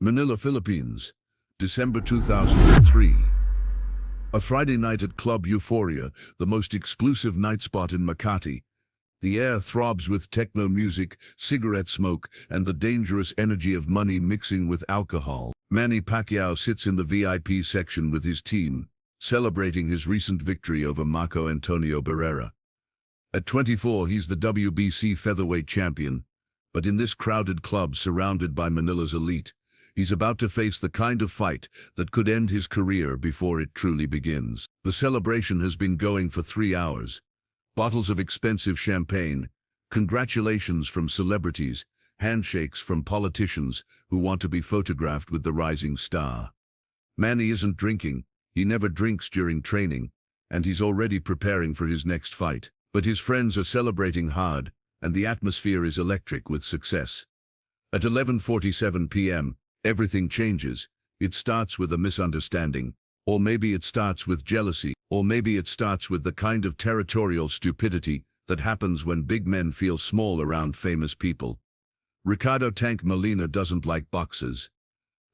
Manila, Philippines, December 2003. A Friday night at Club Euphoria, the most exclusive night spot in Makati. The air throbs with techno music, cigarette smoke, and the dangerous energy of money mixing with alcohol. Manny Pacquiao sits in the VIP section with his team, celebrating his recent victory over Marco Antonio Barrera. At 24, he's the WBC featherweight champion, but in this crowded club surrounded by Manila's elite, he's about to face the kind of fight that could end his career before it truly begins. The celebration has been going for 3 hours. Bottles of expensive champagne, congratulations from celebrities, handshakes from politicians who want to be photographed with the rising star. Manny isn't drinking, he never drinks during training, and he's already preparing for his next fight. But his friends are celebrating hard, and the atmosphere is electric with success. At 11:47 p.m., everything changes. It starts with a misunderstanding, or maybe it starts with jealousy, or maybe it starts with the kind of territorial stupidity that happens when big men feel small around famous people. Ricardo "Tank" Molina doesn't like boxers.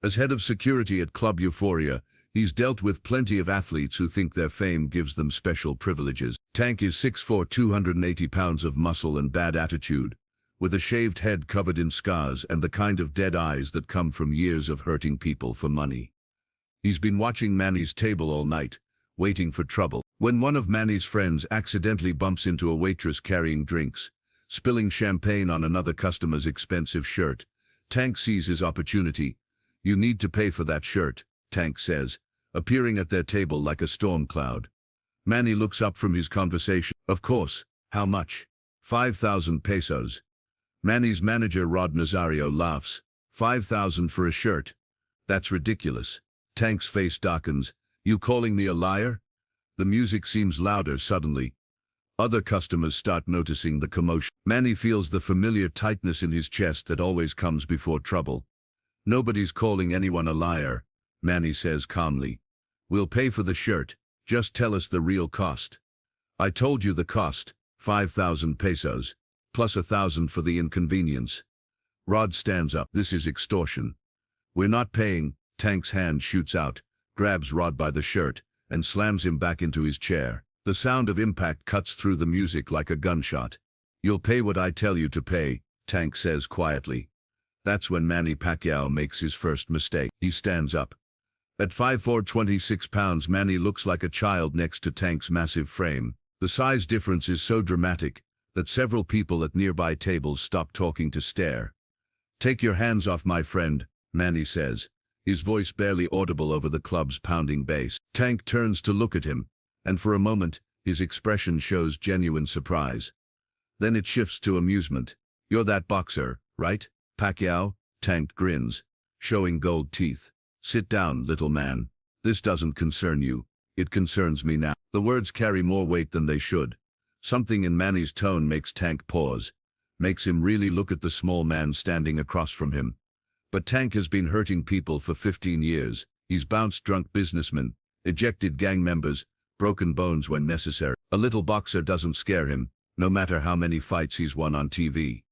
As head of security at Club Euphoria, he's dealt with plenty of athletes who think their fame gives them special privileges. Tank is 6'4", 280 pounds of muscle and bad attitude, with a shaved head covered in scars and the kind of dead eyes that come from years of hurting people for money. He's been watching Manny's table all night, waiting for trouble. When one of Manny's friends accidentally bumps into a waitress carrying drinks, spilling champagne on another customer's expensive shirt, Tank sees his opportunity. "You need to pay for that shirt," Tank says, appearing at their table like a storm cloud. Manny looks up from his conversation. "Of course. How much?" 5,000 pesos. Manny's manager Rod Nazario laughs. 5,000 for a shirt? That's ridiculous. Tank's face darkens. "You calling me a liar?" The music seems louder suddenly. Other customers start noticing the commotion. Manny feels the familiar tightness in his chest that always comes before trouble. "Nobody's calling anyone a liar," Manny says calmly. "We'll pay for the shirt. Just tell us the real cost." "I told you the cost, 5,000 pesos, plus 1,000 for the inconvenience." Rod stands up. "This is extortion. We're not paying." Tank's hand shoots out, grabs Rod by the shirt, and slams him back into his chair. The sound of impact cuts through the music like a gunshot. "You'll pay what I tell you to pay," Tank says quietly. That's when Manny Pacquiao makes his first mistake. He stands up. At 5'4", 26 pounds, Manny looks like a child next to Tank's massive frame. The size difference is so dramatic that several people at nearby tables stop talking to stare. "Take your hands off my friend," Manny says, his voice barely audible over the club's pounding bass. Tank turns to look at him, and for a moment, his expression shows genuine surprise. Then it shifts to amusement. "You're that boxer, right, Pacquiao?" Tank grins, showing gold teeth. "Sit down, little man. This doesn't concern you. It concerns me now." The words carry more weight than they should. Something in Manny's tone makes Tank pause, makes him really look at the small man standing across from him. But Tank has been hurting people for 15 years. He's bounced drunk businessmen, ejected gang members, broken bones when necessary. A little boxer doesn't scare him, no matter how many fights he's won on TV.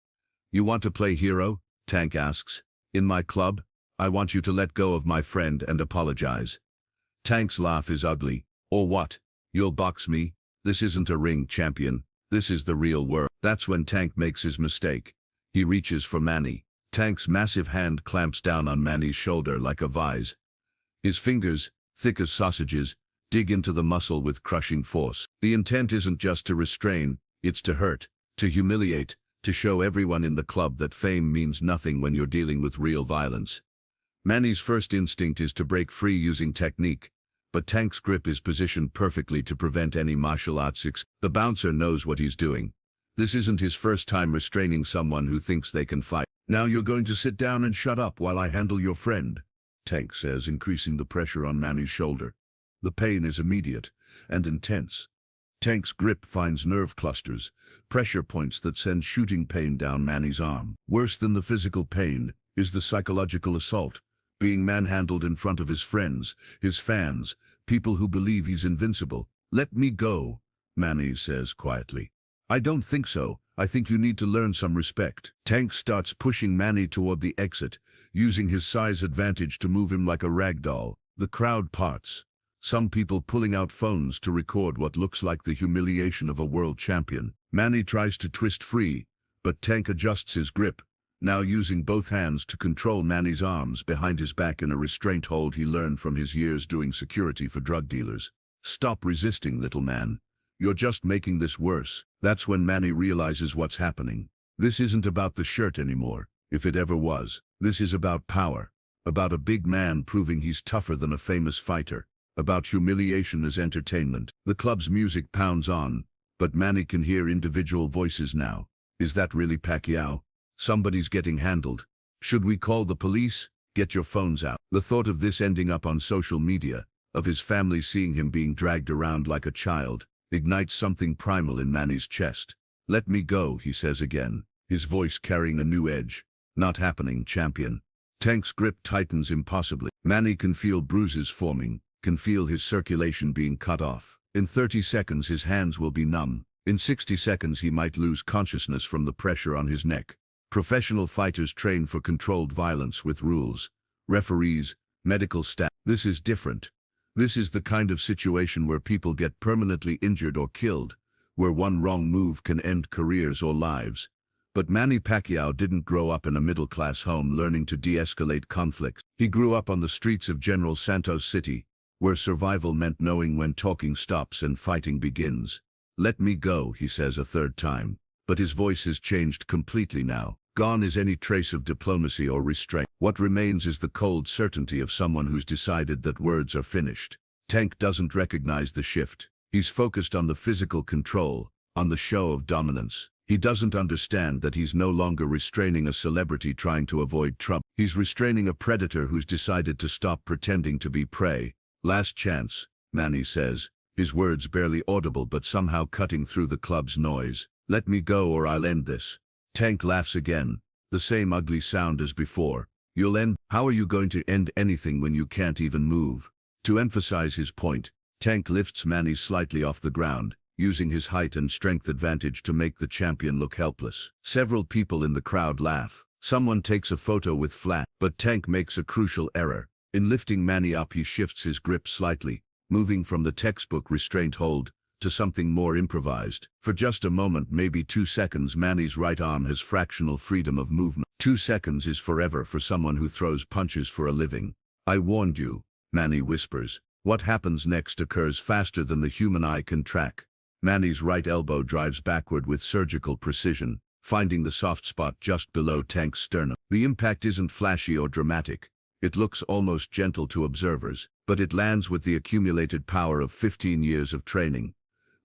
"You want to play hero?" Tank asks. "In my club? I want you to let go of my friend and apologize." Tank's laugh is ugly. "Or what? You'll box me? This isn't a ring, champion. This is the real world." That's when Tank makes his mistake. He reaches for Manny. Tank's massive hand clamps down on Manny's shoulder like a vise. His fingers, thick as sausages, dig into the muscle with crushing force. The intent isn't just to restrain, it's to hurt, to humiliate, to show everyone in the club that fame means nothing when you're dealing with real violence. Manny's first instinct is to break free using technique, but Tank's grip is positioned perfectly to prevent any martial arts. The bouncer knows what he's doing. This isn't his first time restraining someone who thinks they can fight. "Now you're going to sit down and shut up while I handle your friend," Tank says, increasing the pressure on Manny's shoulder. The pain is immediate and intense. Tank's grip finds nerve clusters, pressure points that send shooting pain down Manny's arm. Worse than the physical pain is the psychological assault, being manhandled in front of his friends, his fans, people who believe he's invincible. "Let me go," Manny says quietly. "I don't think so. I think you need to learn some respect." Tank starts pushing Manny toward the exit, using his size advantage to move him like a rag doll. The crowd parts, some people pulling out phones to record what looks like the humiliation of a world champion. Manny tries to twist free, but Tank adjusts his grip, now using both hands to control Manny's arms behind his back in a restraint hold he learned from his years doing security for drug dealers. "Stop resisting, little man. You're just making this worse." That's when Manny realizes what's happening. This isn't about the shirt anymore, if it ever was. This is about power, about a big man proving he's tougher than a famous fighter, about humiliation as entertainment. The club's music pounds on, but Manny can hear individual voices now. Is that really Pacquiao? Somebody's getting handled. Should we call the police? Get your phones out. The thought of this ending up on social media, of his family seeing him being dragged around like a child, ignites something primal in Manny's chest. "Let me go," he says again, his voice carrying a new edge. "Not happening, champion." Tank's grip tightens impossibly. Manny can feel bruises forming, can feel his circulation being cut off. In 30 seconds his hands will be numb. In 60 seconds he might lose consciousness from the pressure on his neck. Professional fighters train for controlled violence with rules, referees, medical staff. This is different. This is the kind of situation where people get permanently injured or killed, where one wrong move can end careers or lives. But Manny Pacquiao didn't grow up in a middle-class home learning to de-escalate conflicts. He grew up on the streets of General Santos City, where survival meant knowing when talking stops and fighting begins. "Let me go," he says a third time, but his voice has changed completely now. Gone is any trace of diplomacy or restraint. What remains is the cold certainty of someone who's decided that words are finished. Tank doesn't recognize the shift. He's focused on the physical control, on the show of dominance. He doesn't understand that he's no longer restraining a celebrity trying to avoid trouble. He's restraining a predator who's decided to stop pretending to be prey. "Last chance," Manny says, his words barely audible but somehow cutting through the club's noise. "Let me go or I'll end this." Tank laughs again, the same ugly sound as before. "You'll end? How are you going to end anything when you can't even move?" To emphasize his point, Tank lifts Manny slightly off the ground, using his height and strength advantage to make the champion look helpless. Several people in the crowd laugh. Someone takes a photo with Flat, but Tank makes a crucial error. In lifting Manny up, he shifts his grip slightly, moving from the textbook restraint hold to something more improvised. For just a moment, maybe 2 seconds, Manny's right arm has fractional freedom of movement. 2 seconds is forever for someone who throws punches for a living. "I warned you," Manny whispers. What happens next occurs faster than the human eye can track. Manny's right elbow drives backward with surgical precision, finding the soft spot just below Tank's sternum. The impact isn't flashy or dramatic. It looks almost gentle to observers, but it lands with the accumulated power of 15 years of training.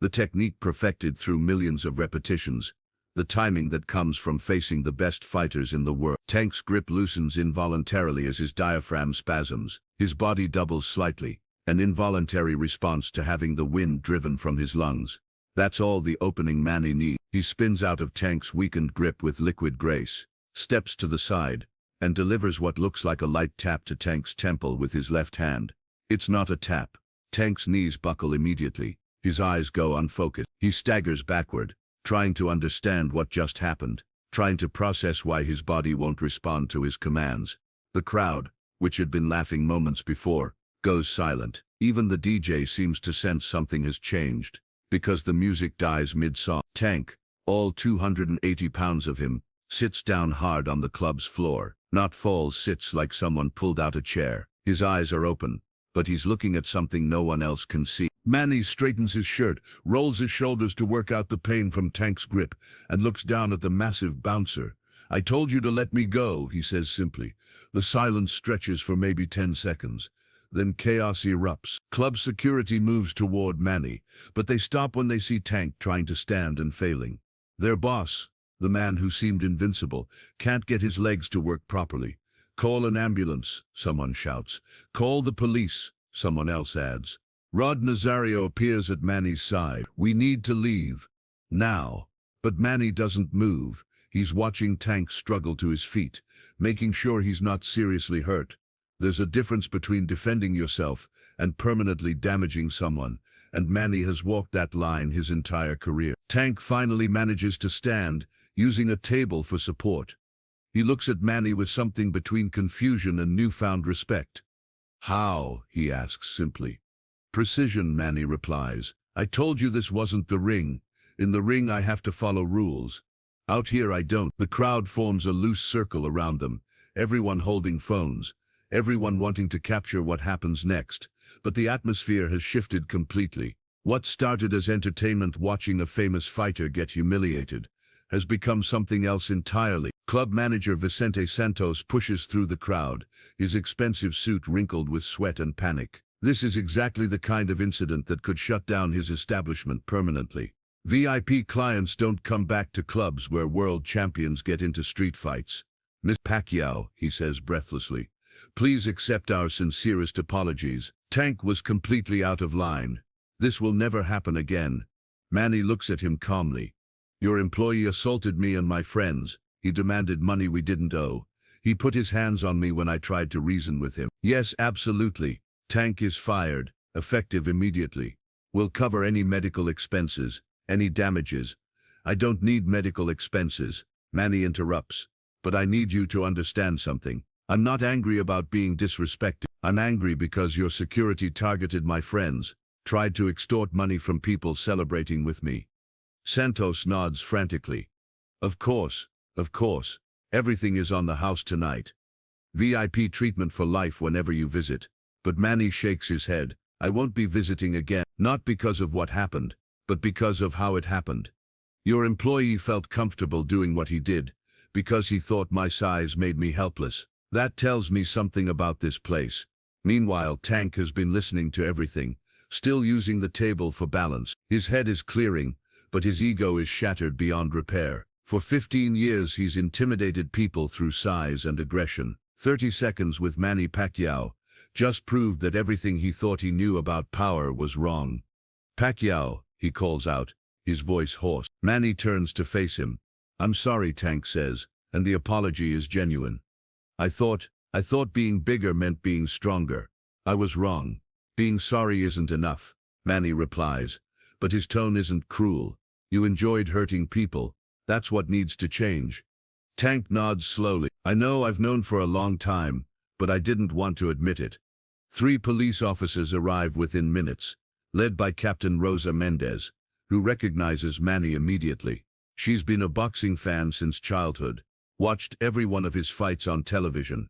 The technique perfected through millions of repetitions, the timing that comes from facing the best fighters in the world. Tank's grip loosens involuntarily as his diaphragm spasms. His body doubles slightly, an involuntary response to having the wind driven from his lungs. That's all the opening Manny needs. He spins out of Tank's weakened grip with liquid grace, steps to the side, and delivers what looks like a light tap to Tank's temple with his left hand. It's not a tap. Tank's knees buckle immediately. His eyes go unfocused. He staggers backward, trying to understand what just happened, trying to process why his body won't respond to his commands. The crowd, which had been laughing moments before, goes silent. Even the DJ seems to sense something has changed, because the music dies mid-song. Tank, all 280 pounds of him, sits down hard on the club's floor. Not falls, sits like someone pulled out a chair. His eyes are open, but he's looking at something no one else can see. Manny straightens his shirt, rolls his shoulders to work out the pain from Tank's grip, and looks down at the massive bouncer. "I told you to let me go," he says simply. The silence stretches for maybe 10 seconds. Then chaos erupts. Club security moves toward Manny, but they stop when they see Tank trying to stand and failing. Their boss, the man who seemed invincible, can't get his legs to work properly. "Call an ambulance," someone shouts. "Call the police," someone else adds. Rod Nazario appears at Manny's side. "We need to leave. Now." But Manny doesn't move. He's watching Tank struggle to his feet, making sure he's not seriously hurt. There's a difference between defending yourself and permanently damaging someone, and Manny has walked that line his entire career. Tank finally manages to stand, using a table for support. He looks at Manny with something between confusion and newfound respect. "How?" he asks simply. "Precision," Manny replies. "I told you this wasn't the ring. In the ring I have to follow rules. Out here I don't." The crowd forms a loose circle around them, everyone holding phones, everyone wanting to capture what happens next. But the atmosphere has shifted completely. What started as entertainment watching a famous fighter get humiliated has become something else entirely. Club manager Vicente Santos pushes through the crowd, his expensive suit wrinkled with sweat and panic. This is exactly the kind of incident that could shut down his establishment permanently. VIP clients don't come back to clubs where world champions get into street fights. "Miss Pacquiao," he says breathlessly, "please accept our sincerest apologies. Tank was completely out of line. This will never happen again." Manny looks at him calmly. "Your employee assaulted me and my friends. He demanded money we didn't owe. He put his hands on me when I tried to reason with him." "Yes, absolutely. Tank is fired, effective immediately. We'll cover any medical expenses, any damages." "I don't need medical expenses," Manny interrupts. "But I need you to understand something. I'm not angry about being disrespected. I'm angry because your security targeted my friends, tried to extort money from people celebrating with me." Santos nods frantically. Of course, everything is on the house tonight. VIP treatment for life whenever you visit." But Manny shakes his head. "I won't be visiting again, not because of what happened, but because of how it happened. Your employee felt comfortable doing what he did, because he thought my size made me helpless. That tells me something about this place." Meanwhile, Tank has been listening to everything, still using the table for balance. His head is clearing, but his ego is shattered beyond repair. For 15 years he's intimidated people through size and aggression. 30 seconds with Manny Pacquiao just proved that everything he thought he knew about power was wrong. "Pacquiao," he calls out, his voice hoarse. Manny turns to face him. "I'm sorry," Tank says, and the apology is genuine. I thought being bigger meant being stronger. I was wrong. Being sorry isn't enough," Manny replies, but his tone isn't cruel. "You enjoyed hurting people. That's what needs to change." Tank nods slowly. "I know, I've known for a long time, but I didn't want to admit it." 3 police officers arrive within minutes, led by Captain Rosa Mendez, who recognizes Manny immediately. She's been a boxing fan since childhood, watched every one of his fights on television.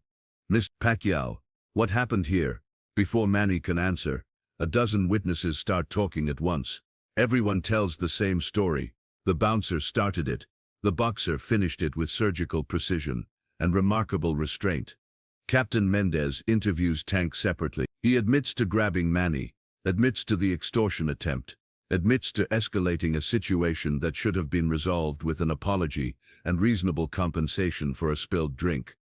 "Miss Pacquiao, what happened here?" Before Manny can answer, a dozen witnesses start talking at once. Everyone tells the same story. The bouncer started it. The boxer finished it with surgical precision and remarkable restraint. Captain Mendez interviews Tank separately. He admits to grabbing Manny, admits to the extortion attempt, admits to escalating a situation that should have been resolved with an apology and reasonable compensation for a spilled drink.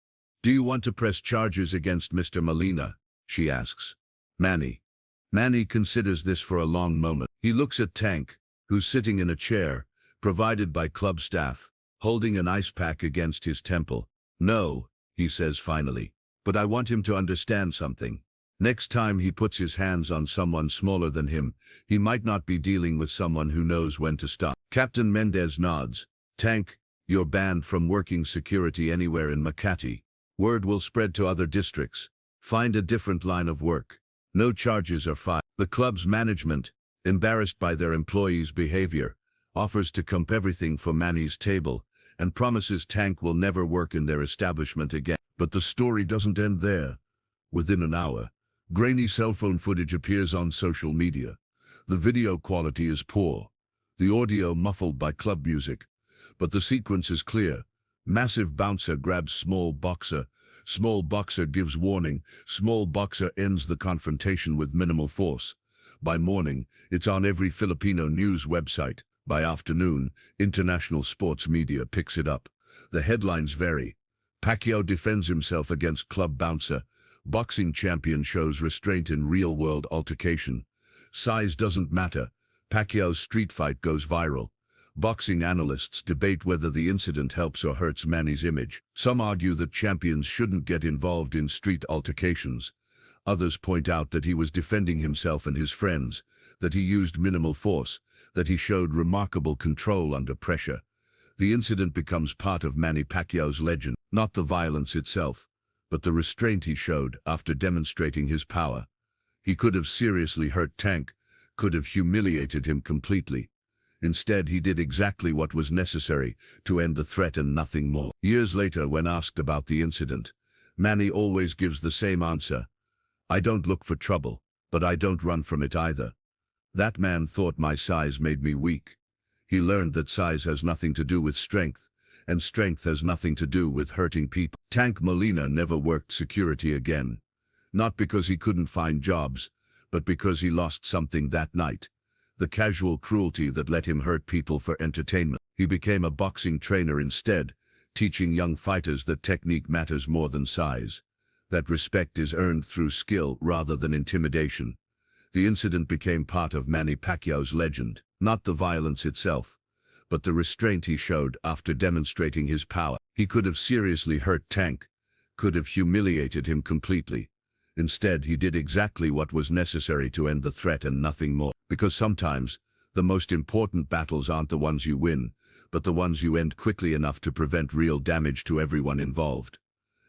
"Do you want to press charges against Mr. Molina?" she asks. Manny considers this for a long moment. He looks at Tank, who's sitting in a chair, provided by club staff, holding an ice pack against his temple. "No," he says finally, "but I want him to understand something. Next time he puts his hands on someone smaller than him, he might not be dealing with someone who knows when to stop." Captain Mendez nods. "Tank, you're banned from working security anywhere in Makati. Word will spread to other districts. Find a different line of work. No charges are filed." The club's management, embarrassed by their employees' behavior, offers to comp everything for Manny's table and promises Tank will never work in their establishment again. But the story doesn't end there. Within an hour, grainy cell phone footage appears on social media. The video quality is poor, the audio muffled by club music, but the sequence is clear. Massive bouncer grabs small boxer gives warning, small boxer ends the confrontation with minimal force. By morning, it's on every Filipino news website. By afternoon, international sports media picks it up. The headlines vary. Pacquiao defends himself against club bouncer. Boxing champion shows restraint in real-world altercation. Size doesn't matter. Pacquiao's street fight goes viral. Boxing analysts debate whether the incident helps or hurts Manny's image. Some argue that champions shouldn't get involved in street altercations. Others point out that he was defending himself and his friends, that he used minimal force, that he showed remarkable control under pressure. The incident becomes part of Manny Pacquiao's legend, not the violence itself, but the restraint he showed after demonstrating his power. He could have seriously hurt Tank, could have humiliated him completely. Instead, he did exactly what was necessary to end the threat and nothing more. Years later, when asked about the incident, Manny always gives the same answer: "I don't look for trouble, but I don't run from it either. That man thought my size made me weak. He learned that size has nothing to do with strength, and strength has nothing to do with hurting people." Tank Molina never worked security again. Not because he couldn't find jobs, but because he lost something that night: the casual cruelty that let him hurt people for entertainment. He became a boxing trainer instead, teaching young fighters that technique matters more than size, that respect is earned through skill rather than intimidation. The incident became part of Manny Pacquiao's legend, not the violence itself, but the restraint he showed after demonstrating his power. He could have seriously hurt Tank, could have humiliated him completely. Instead, he did exactly what was necessary to end the threat and nothing more. Because sometimes, the most important battles aren't the ones you win, but the ones you end quickly enough to prevent real damage to everyone involved.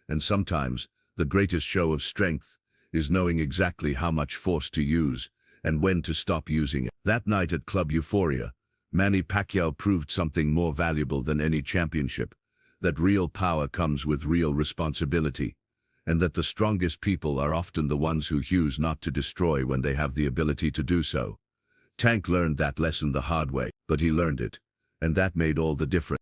And sometimes, the greatest show of strength is knowing exactly how much force to use and when to stop using it. That night at Club Euphoria, Manny Pacquiao proved something more valuable than any championship: that real power comes with real responsibility, and that the strongest people are often the ones who choose not to destroy when they have the ability to do so. Tank learned that lesson the hard way, but he learned it, and that made all the difference.